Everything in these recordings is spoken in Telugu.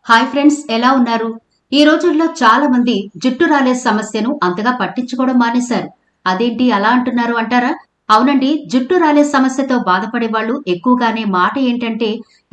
హాయ్ ఫ్రెండ్స్, ఎలా ఉన్నారు? ఈ రోజుల్లో చాలా మంది జుట్టు రాలే సమస్యను అంతగా పట్టించుకోవడం మానేశారు. అదేంటి అలా అంటున్నారు అంటారా? అవునండి, జుట్టు రాలే సమస్యతో బాధపడే వాళ్ళు ఎక్కువగానే మాట ఏంటంటే,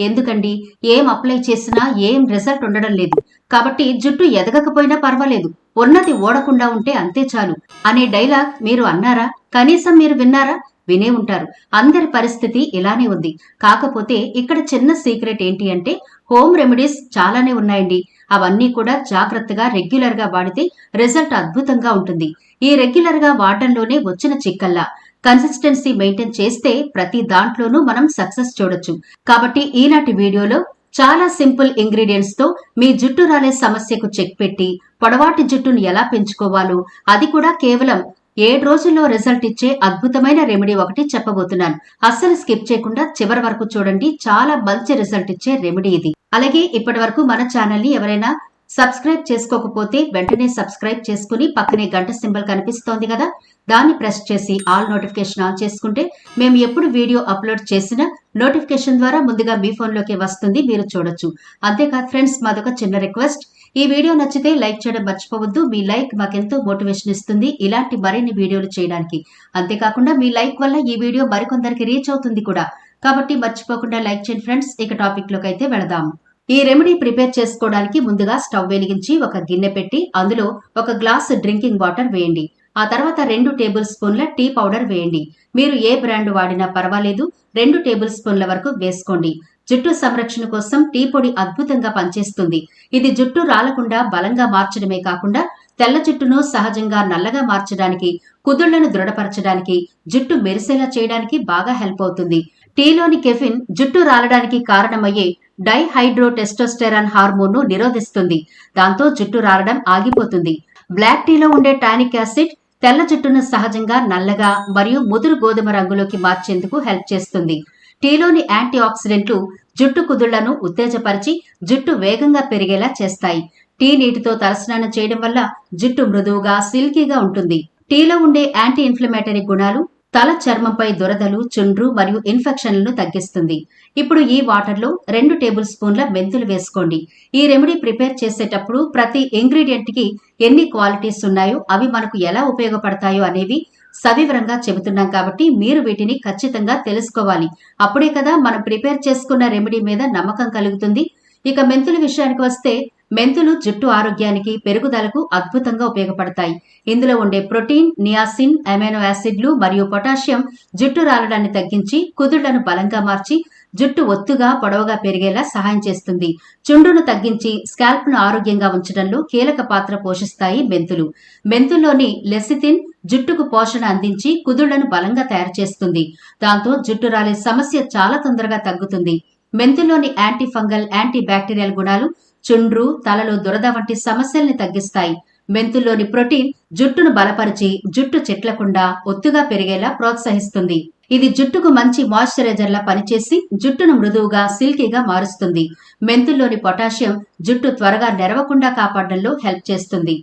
ఎందుకండి, ఏం అప్లై చేసినా ఏం రిజల్ట్ ఉండడం లేదు. కాబట్టి జుట్టు ఎదగకపోయినా పర్వాలేదు, ఉన్నది ఓడకుండా ఉంటే అంతే చాలు అనే డైలాగ్ మీరు అన్నారా? కనీసం మీరు విన్నారా? వినే ఉంటారు. అందరి పరిస్థితి ఇలానే ఉంది. కాకపోతే ఇక్కడ చిన్న సీక్రెట్ ఏంటి అంటే, హోమ్ రెమెడీస్ చాలానే ఉన్నాయండి. అవన్నీ కూడా జాగ్రత్తగా రెగ్యులర్ గా వాడితే రిజల్ట్ అద్భుతంగా ఉంటుంది. ఈ రెగ్యులర్ గా వాడడంలోనే వచ్చిన చిక్కల్లా కన్సిస్టెన్సీ మెయింటైన్ చేస్తే ప్రతి దాంట్లోనూ మనం సక్సెస్ చూడొచ్చు. కాబట్టి ఈనాటి వీడియోలో చాలా సింపుల్ ఇంగ్రీడియంట్స్ తో మీ జుట్టు రాలే సమస్యకు చెక్ పెట్టి పొడవాటి జుట్టును ఎలా పెంచుకోవాలో, అది కూడా కేవలం 7 రోజుల్లో రిజల్ట్ ఇచ్చే అద్భుతమైన రెమెడీ ఒకటి చెప్పబోతున్నాను. అస్సలు స్కిప్ చేయకుండా చివరి వరకు చూడండి. చాలా మంచి రిజల్ట్ ఇచ్చే రెమెడీ ఇది. అలాగే ఇప్పటి వరకు మన ఛానల్ ని ఎవరైనా సబ్స్క్రైబ్ చేసుకోకపోతే వెంటనే సబ్స్క్రైబ్ చేసుకుని పక్కనే గంట సింబల్ కనిపిస్తోంది కదా, దాన్ని ప్రెస్ చేసి ఆల్ నోటిఫికేషన్ ఆన్ చేసుకుంటే మేము ఎప్పుడు వీడియో అప్లోడ్ చేసినా నోటిఫికేషన్ ద్వారా ముందుగా మీ ఫోన్లోకి వస్తుంది, మీరు చూడొచ్చు. అంతేకాదు ఫ్రెండ్స్, మాదొక చిన్న రిక్వెస్ట్. ఈ వీడియో నచ్చితే లైక్ చేయడం మర్చిపోవద్దు. మీ లైక్ మాకెంతో మోటివేషన్ ఇస్తుంది ఇలాంటి మరిన్ని వీడియోలు చేయడానికి. అంతేకాకుండా మీ లైక్ వల్ల ఈ వీడియో మరికొందరికి రీచ్ అవుతుంది కూడా. కాబట్టి మర్చిపోకుండా లైక్ చేయండి ఫ్రెండ్స్. ఇక టాపిక్ లోకి అయితే వెళదాం. ఈ రెమెడీ ప్రిపేర్ చేసుకోవడానికి ముందుగా స్టవ్ వెలిగించి ఒక గిన్నె పెట్టి అందులో ఒక గ్లాస్ డ్రింకింగ్ వాటర్ వేయండి. ఆ తర్వాత 2 టేబుల్ స్పూన్ల టీ పౌడర్ వేయండి. మీరు ఏ బ్రాండ్ వాడినా పర్వాలేదు, 2 టేబుల్ స్పూన్ల వరకు వేసుకోండి. జుట్టు సంరక్షణ కోసం టీ పొడి అద్భుతంగా పనిచేస్తుంది. ఇది జుట్టు రాలకుండా బలంగా మార్చడమే కాకుండా తెల్ల జుట్టును సహజంగా నల్లగా మార్చడానికి, కుదుళ్లను దృఢపరచడానికి, జుట్టు మెరిసేలా చేయడానికి బాగా హెల్ప్ అవుతుంది. టీలోని కెఫిన్ జుట్టు రాలడానికి కారణమయ్యే డైహైడ్రోటెస్టోస్టెరాన్ హార్మోన్ ను నిరోధిస్తుంది. దాంతో జుట్టు రాలడం ఆగిపోతుంది. బ్లాక్ టీలో ఉండే టానిక్ యాసిడ్ తెల్ల జుట్టును సహజంగా నల్లగా మరియు ముదురు గోధుమ రంగులోకి మార్చేందుకు హెల్ప్ చేస్తుంది. టీలోని యాంటీ ఆక్సిడెంట్లు జుట్టు కుదుళ్లను ఉత్తేజపరిచి జుట్టు వేగంగా పెరిగేలా చేస్తాయి. టీ నీటితో తలస్నానం చేయడం వల్ల జుట్టు మృదువుగా, సిల్కీగా ఉంటుంది. టీలో ఉండే యాంటీ ఇన్ఫ్లమేటరీ గుణాలు తల చర్మంపై దురదలు, చుండ్రు మరియు ఇన్ఫెక్షన్లను తగ్గిస్తుంది. ఇప్పుడు ఈ వాటర్ లో 2 టేబుల్ స్పూన్ల మెంతులు వేసుకోండి. ఈ రెమెడీ ప్రిపేర్ చేసేటప్పుడు ప్రతి ఇంగ్రీడియంట్ కి ఎన్ని క్వాలిటీస్ ఉన్నాయో, అవి మనకు ఎలా ఉపయోగపడతాయో అనేవి సవివరంగా చెబుతున్నాం కాబట్టి మీరు వీటిని ఖచ్చితంగా తెలుసుకోవాలి. అప్పుడే కదా మనం ప్రిపేర్ చేసుకున్న రెమెడీ మీద నమ్మకం కలుగుతుంది. ఇక మెంతుల విషయానికి వస్తే, మెంతులు జుట్టు ఆరోగ్యానికి, పెరుగుదలకు అద్భుతంగా ఉపయోగపడతాయి. ఇందులో ఉండే ప్రోటీన్, నియాసిన్, అమైనో యాసిడ్లు మరియు పొటాషియం జుట్టు రాలడాన్ని తగ్గించి కుదుళ్లను బలంగా మార్చి జుట్టు ఒత్తుగా, పొడవుగా పెరిగేలా సహాయం చేస్తుంది. చుండ్రును తగ్గించి స్కాల్ప్ ను ఆరోగ్యంగా ఉంచడంలో కీలక పాత్ర పోషిస్తాయి మెంతులు. మెంతుల్లోని లెసిథిన్ జుట్టుకు పోషణ అందించి కుదుళ్లను బలంగా తయారు చేస్తుంది. దాంతో జుట్టు రాలే సమస్య చాలా తొందరగా తగ్గుతుంది. మెంతుల్లోని యాంటీ ఫంగల్, యాంటీ బ్యాక్టీరియల్ గుణాలు చుండ్రు, తలలో దురద వంటి సమస్యల్ని తగ్గిస్తాయి. మెంతుల్లోని ప్రోటీన్ జుట్టును బలపరిచి జుట్టు చెట్లకుండా ఒత్తుగా పెరిగేలా ప్రోత్సహిస్తుంది. ఇది జుట్టుకు మంచి మాయిశ్చరైజర్ లా పనిచేసి జుట్టును మృదువుగా, సిల్కీగా మారుస్తుంది. మెంతుల్లోని పొటాషియం జుట్టు త్వరగా నెరవకుండా కాపాడడంలో హెల్ప్ చేస్తుంది.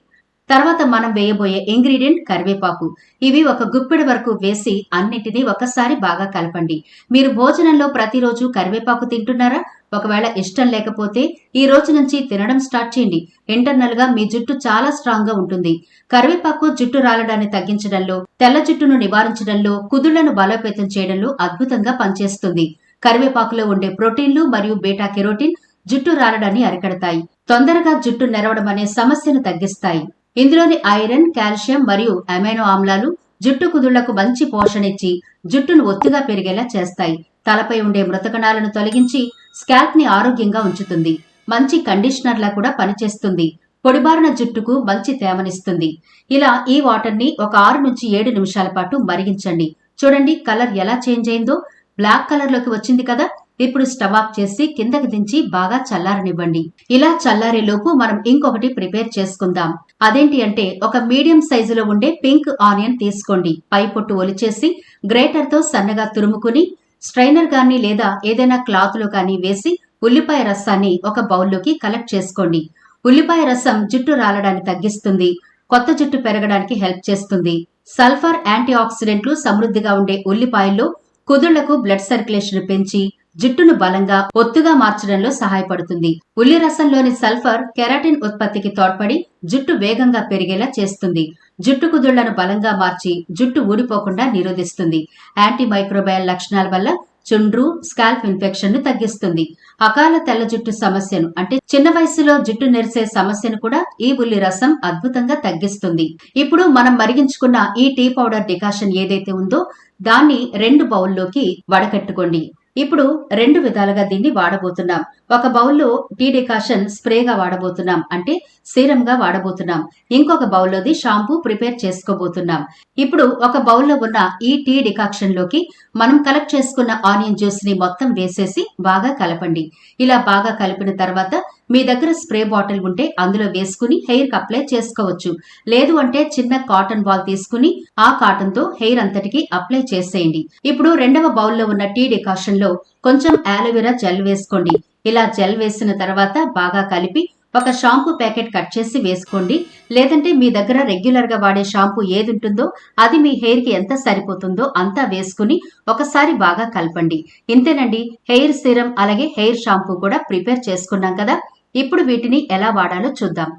తర్వాత మనం వేయబోయే ఇంగ్రీడియంట్ కరివేపాకు. ఇవి ఒక గుప్పెడు వరకు వేసి అన్నిటినీ ఒకసారి బాగా కలపండి. మీరు భోజనంలో ప్రతిరోజు కరివేపాకు తింటున్నారా? ఒకవేళ ఇష్టం లేకపోతే ఈ రోజు నుంచి తినడం స్టార్ట్ చేయండి. ఇంటర్నల్ గా మీ జుట్టు చాలా స్ట్రాంగ్ గా ఉంటుంది. కరివేపాకు జుట్టు రాలడాన్ని తగ్గించడంలో, తెల్ల జుట్టును నివారించడంలో, కుదుళ్లను బలోపేతం చేయడంలో అద్భుతంగా పనిచేస్తుంది. కరివేపాకులో ఉండే ప్రోటీన్లు మరియు బీటా కెరోటిన్ జుట్టు రాలడాన్ని అరికడతాయి. తొందరగా జుట్టు నెరవడం అనే సమస్యను తగ్గిస్తాయి. ఇందులోని ఐరన్, కాల్షియం మరియు అమైనో ఆమ్లాలు జుట్టు కుదుళ్లకు మంచి పోషణ ఇచ్చి జుట్టును ఒత్తుగా పెరిగేలా చేస్తాయి. తలపై ఉండే మృతకణాలను తొలగించి స్కాల్ప్ ని ఆరోగ్యంగా ఉంచుతుంది. మంచి కండిషనర్ లా కూడా పనిచేస్తుంది. పొడిబారిన జుట్టుకు మంచి తేమనిస్తుంది. ఇలా ఈ వాటర్ ని ఒక 6 నుంచి 7 నిమిషాల పాటు మరిగించండి. చూడండి, కలర్ ఎలా చేంజ్ అయిందో, బ్లాక్ కలర్ లోకి వచ్చింది కదా. ఇప్పుడు స్టవ్ ఆఫ్ చేసి కిందకి దించి బాగా చల్లారనివ్వండి. ఇలా చల్లారే లోపు మనం ఇంకొకటి ప్రిపేర్ చేసుకుందాం. అదేంటి అంటే, ఒక మీడియం సైజులో ఉండే పింక్ ఆనియన్ తీసుకోండి. పై పొట్టు ఒలిచేసి గ్రేటర్ తో సన్నగా తురుముకుని స్ట్రైనర్ గాని లేదా ఏదైనా క్లాత్ లో కానీ వేసి ఉల్లిపాయ రసాన్ని ఒక బౌల్లోకి కలెక్ట్ చేసుకోండి. ఉల్లిపాయ రసం జుట్టు రాలడాన్ని తగ్గిస్తుంది. కొత్త జుట్టు పెరగడానికి హెల్ప్ చేస్తుంది. సల్ఫర్, యాంటీ ఆక్సిడెంట్లు సమృద్ధిగా ఉండే ఉల్లిపాయల్లో కుదుళ్లకు బ్లడ్ సర్క్యులేషన్ పెంచి జుట్టును బలంగా ఒత్తుగా మార్చడంలో సహాయపడుతుంది. ఉల్లి రసంలోని సల్ఫర్ కెరాటిన్ ఉత్పత్తికి తోడ్పడి జుట్టు వేగంగా పెరిగేలా చేస్తుంది. జుట్టు కుదుళ్లను బలంగా మార్చి జుట్టు ఊడిపోకుండా నిరోధిస్తుంది. యాంటీమైక్రోబయల్ లక్షణాల వల్ల చుండ్రు, స్కాల్ప్ ఇన్ఫెక్షన్ ను తగ్గిస్తుంది. అకాల తెల్ల జుట్టు సమస్యను అంటే చిన్న వయసులో జుట్టు నెరిసే సమస్యను కూడా ఈ ఉల్లి రసం అద్భుతంగా తగ్గిస్తుంది. ఇప్పుడు మనం మరిగించుకున్న ఈ టీ పౌడర్ డికాషన్ ఏదైతే ఉందో దాన్ని 2 బౌల్లోకి వడకట్టుకోండి. ఇప్పుడు 2 విధాలుగా దీన్ని వాడబోతున్నాం. ఒక బౌల్లో టీ డికాషన్ స్ప్రేగా వాడబోతున్నాం, అంటే సీరంగా వాడబోతున్నాం. ఇంకొక బౌల్లోది షాంపూ ప్రిపేర్ చేసుకోబోతున్నాం. ఇప్పుడు ఒక బౌల్లో ఉన్న ఈ టీ డికాక్షన్ లోకి మనం కలెక్ట్ చేసుకున్న ఆనియన్ జ్యూస్ ని మొత్తం వేసేసి బాగా కలపండి. ఇలా బాగా కలిపిన తర్వాత మీ దగ్గర స్ప్రే బాటిల్ ఉంటే అందులో వేసుకుని హెయిర్ కి అప్లై చేసుకోవచ్చు. లేదు అంటే చిన్న కాటన్ బాల్ తీసుకుని ఆ కాటన్ తో హెయిర్ అంతటికి అప్లై చేసేయండి. ఇప్పుడు 2వ బౌల్లో ఉన్న టీ డికాషన్ లో కొంచెం ఆలోవెరా జెల్ వేసుకోండి. ఇలా జెల్ వేసిన తర్వాత బాగా కలిపి ఒక షాంపూ ప్యాకెట్ కట్ చేసి వేసుకోండి. లేదంటే మీ దగ్గర రెగ్యులర్ గా వాడే షాంపూ ఏది ఉంటుందో అది మీ హెయిర్ కి ఎంత సరిపోతుందో అంతా వేసుకుని ఒకసారి బాగా కలపండి. ఇంతేనండి, హెయిర్ సీరం అలాగే హెయిర్ షాంపూ కూడా ప్రిపేర్ చేసుకున్నాం కదా. ఇప్పుడు వీటిని ఎలా వాడాలో చూద్దాం.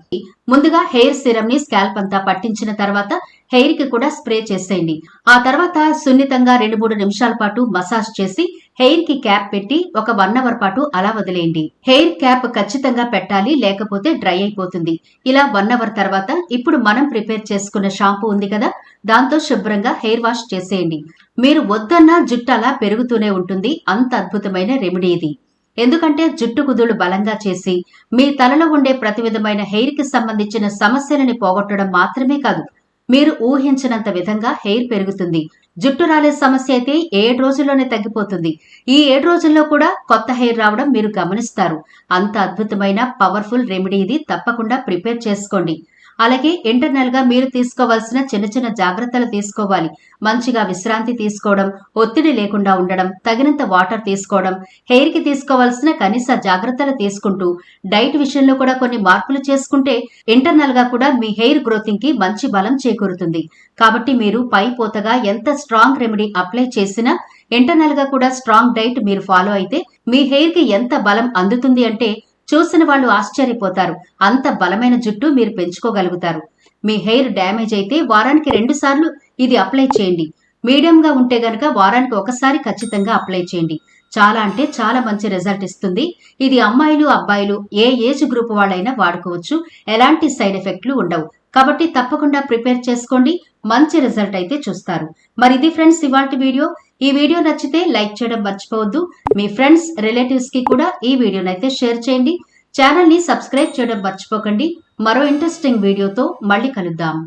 ముందుగా హెయిర్ సిరం ని స్కాల్ప్ అంతా పట్టించిన తర్వాత హెయిర్ కి కూడా స్ప్రే చేసేయండి. ఆ తర్వాత సున్నితంగా 2-3 నిమిషాల పాటు మసాజ్ చేసి హెయిర్ కి క్యాప్ పెట్టి ఒక 1 అవర్ పాటు అలా వదిలేయండి. హెయిర్ క్యాప్ ఖచ్చితంగా పెట్టాలి, లేకపోతే డ్రై అయిపోతుంది. ఇలా 1 అవర్ తర్వాత ఇప్పుడు మనం ప్రిపేర్ చేసుకున్న షాంపూ ఉంది కదా, దాంతో శుభ్రంగా హెయిర్ వాష్ చేసేయండి. మీరు వద్దన్నా జుట్టు అలా పెరుగుతూనే ఉంటుంది. అంత అద్భుతమైన రెమెడీ ఇది. ఎందుకంటే జుట్టు కుదుళ్లు బలంగా చేసి మీ తలలో ఉండే ప్రతి విధమైన హెయిర్ కి సంబంధించిన సమస్యలని పోగొట్టడం మాత్రమే కాదు, మీరు ఊహించినంత విధంగా హెయిర్ పెరుగుతుంది. జుట్టు రాలే సమస్య అయితే 7 రోజుల్లోనే తగ్గిపోతుంది. ఈ 7 రోజుల్లో కూడా కొత్త హెయిర్ రావడం మీరు గమనిస్తారు. అంత అద్భుతమైన పవర్ఫుల్ రెమెడీ ఇది. తప్పకుండా ప్రిపేర్ చేసుకోండి. అలాగే ఇంటర్నల్ గా మీరు తీసుకోవాల్సిన చిన్న చిన్న జాగ్రత్తలు తీసుకోవాలి. మంచిగా విశ్రాంతి తీసుకోవడం, ఒత్తిడి లేకుండా ఉండడం, తగినంత వాటర్ తీసుకోవడం, హెయిర్ కి తీసుకోవాల్సిన కనీస జాగ్రత్తలు తీసుకుంటూ డైట్ విషయంలో కూడా కొన్ని మార్పులు చేసుకుంటే ఇంటర్నల్ గా కూడా మీ హెయిర్ గ్రోతింగ్ కి మంచి బలం చేకూరుతుంది. కాబట్టి మీరు పై పోతగా ఎంత స్ట్రాంగ్ రెమెడీ అప్లై చేసినా ఇంటర్నల్ గా కూడా స్ట్రాంగ్ డైట్ మీరు ఫాలో అయితే మీ హెయిర్ కి ఎంత బలం అందుతుంది అంటే చూసిన వాళ్ళు ఆశ్చర్యపోతారు. అంత బలమైన జుట్టు మీరు పెంచుకోగలుగుతారు. మీ హెయిర్ డ్యామేజ్ అయితే వారానికి 2 సార్లు ఇది అప్లై చేయండి. మీడియంగా ఉంటే గనక వారానికి ఒకసారి ఖచ్చితంగా అప్లై చేయండి. చాలా అంటే చాలా మంచి రిజల్ట్ ఇస్తుంది. ఇది అమ్మాయిలు, అబ్బాయిలు ఏ ఏజ్ గ్రూప్ వాళ్ళైనా వాడుకోవచ్చు. ఎలాంటి సైడ్ ఎఫెక్ట్లు ఉండవు. కాబట్టి తప్పకుండా ప్రిపేర్ చేసుకోండి. మంచి రిజల్ట్ అయితే చూస్తారు. మరి ఇది ఫ్రెండ్స్ ఇవాల్టి వీడియో. ఈ వీడియో నచ్చితే లైక్ చేయడం మర్చిపోవద్దు. మీ ఫ్రెండ్స్, రిలేటివ్స్ కి కూడా ఈ వీడియోనైతే షేర్ చేయండి. ఛానల్ ని సబ్స్క్రైబ్ చేయడం మర్చిపోకండి. మరో ఇంట్రెస్టింగ్ వీడియోతో మళ్ళీ కలుద్దాం.